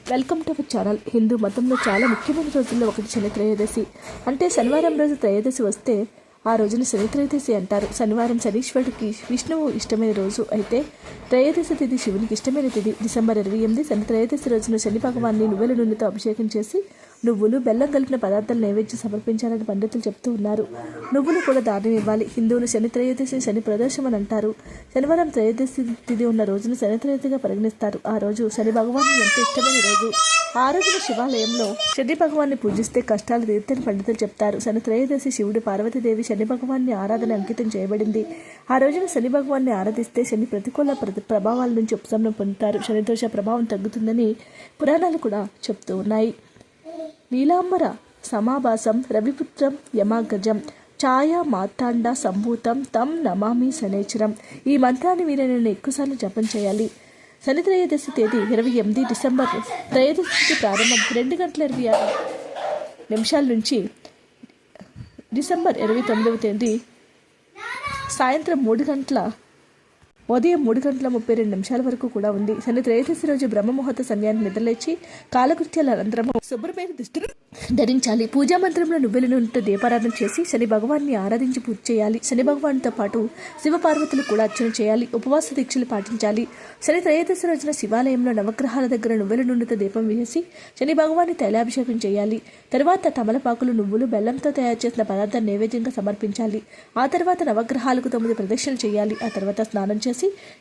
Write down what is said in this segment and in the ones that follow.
Welcome to our channel. Hindu మతంలో చాలా ముఖ్యమైన రోజుల్లో ఒకటి శని త్రయోదశి. అంటే శనివారం రోజు త్రయోదశి వస్తే ఆ రోజున శని త్రయోదశి అంటారు. శనివారం శనీశ్వరుడికి విష్ణువు ఇష్టమైన రోజు అయితే త్రయోదశి తిథి శివునికి ఇష్టమైన తిథి. డిసెంబర్ 28 శని త్రయోదశి రోజున శని భగవాన్ని నువ్వుల నూనెతో అభిషేకం చేసి నువ్వులు బెల్లం కలిపిన పదార్థాలు నైవేద్యం సమర్పించాలని పండితులు చెప్తూ ఉన్నారు. నువ్వులు కూడా దానం ఇవ్వాలి. హిందువులు శని త్రయోదశి శని ప్రదోషం అని అంటారు. శనివారం త్రయోదశి తిథి ఉన్న రోజును శని త్రయోదశిగా పరిగణిస్తారు. ఆ రోజు శని భగవాన్ ఎంతో ఇష్టమైన రోజు. ఆ రోజున శివాలయంలో శని భగవాన్ని పూజిస్తే కష్టాలు తీర్తని పండితులు చెప్తారు. శని త్రయోదశి శివుడు పార్వతీదేవి శని భగవాన్ని ఆరాధన అంకితం చేయబడింది. ఆ రోజున శని భగవాన్ని ఆరాధిస్తే శని ప్రతికూల ప్రభావాల నుంచి ఉపశమనం పొందుతారు. శని దోష ప్రభావం తగ్గుతుందని పురాణాలు కూడా చెప్తూ ఉన్నాయి. నీలాంబర సమాభాసం రవిపుత్రం యమాగజం ఛాయా మార్తాండ సంభూతం తం నమామి శనేశ్వరం. ఈ మంత్రాన్ని వీరైనా ఎక్కువసార్లు జపం చేయాలి. శని త్రయోదశి తేదీ 28 డిసెంబర్. త్రయోదశికి ప్రారంభం 2:26 నుంచి డిసెంబర్ 29వ తేదీ సాయంత్రం ఉదయం 3:32 వరకు కూడా ఉంది. శని త్రయోదశి రోజు బ్రహ్మముహూర్త సమయాన్ని నిద్రలేచి కాలకృత్యాల అనంతరం శుభ్రమైన దుస్తులు ధరించాలి. పూజా మంత్రంలో నువ్వుల నూనెతో దీపారాధన చేసి శని భగవాన్ని ఆరాధించి పూజ చేయాలి. శని భగవాన్తో పాటు శివపార్వతులు కూడా అర్చన చేయాలి. ఉపవాస దీక్షలు పాటించాలి. శని త్రయోదశి రోజున శివాలయంలో నవగ్రహాల దగ్గర నువ్వుల నూనెతో దీపం వేసి శని భగవాన్ని తైలాభిషేకం చేయాలి. తర్వాత తమలపాకులు నువ్వులు బెల్లంతో తయారు చేసిన పదార్థాన్ని నైవేద్యంగా సమర్పించాలి. ఆ తర్వాత నవగ్రహాలకు 9 ప్రదక్షిణలు చేయాలి. ఆ తర్వాత స్నానం చేసి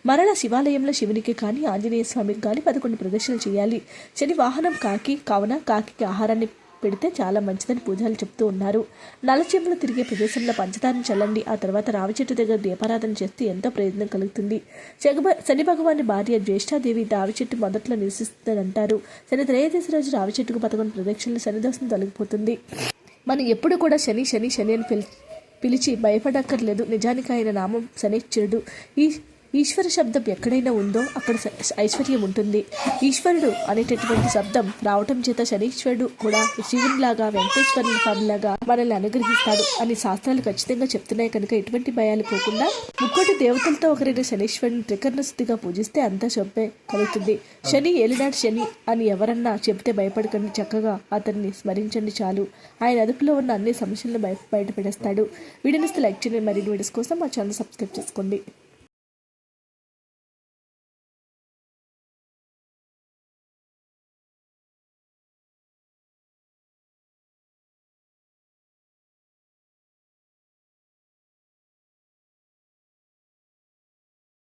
మరలా శివాలయంలో శివునికి కానీ ఆంజనేయ స్వామికి కానీ 11 ప్రదక్షిణలు చేయాలి. శని వాహనం కాకి కావున కాకి ఆహారాన్ని పెడితే చాలా మంచిదని పూజలు చెప్తూ ఉన్నారు. నలచెంబులు తిరిగే ప్రదేశంలో పంచదారని చల్లండి. ఆ తర్వాత రావి చెట్టు దగ్గర దీపారాధన చేస్తే ఎంతో ప్రయోజనం కలుగుతుంది. శని భగవాని భార్య జ్యేష్ఠాదేవి రావి చెట్టు మొదట్లో నివసిస్తుందంటారు. శని త్రయోదశి రోజు రావి చెట్టుకు 11 ప్రదక్షిణలు శని దోషం తొలగిపోతుంది. మనం ఎప్పుడు కూడా శని శని శని అని పిలిచి భయపడక్కర్లేదు. నిజానికి ఆయన నామం శనైశ్వరుడు. ఈశ్వర శబ్దం ఎక్కడైనా ఉందో అక్కడ ఐశ్వర్యం ఉంటుంది. ఈశ్వరుడు అనేటటువంటి శబ్దం రావటం చేత శనీశ్వరుడు కూడా శివునిలాగా వెంకటేశ్వరుని స్వామిలాగా మనల్ని అనుగ్రహిస్తాడు అని శాస్త్రాలు ఖచ్చితంగా చెప్తున్నాయి. కనుక ఎటువంటి భయాలు పోకుండా ముక్కోటి దేవతలతో ఒకరైన శనీశ్వరుని త్రికర్ణస్థితిగా పూజిస్తే అంతా శుభే కలుగుతుంది. శని ఏలినాడు శని అని ఎవరన్నా చెబితే భయపడకండి. చక్కగా అతన్ని స్మరించండి చాలు. ఆయన అదుపులో ఉన్న అన్ని సమస్యలను బయటపడేస్తాడు. వీడియోని లైక్ చేయండి. మరిన్ని వీడియోస్ కోసం మా ఛానల్ సబ్స్క్రైబ్ చేసుకోండి.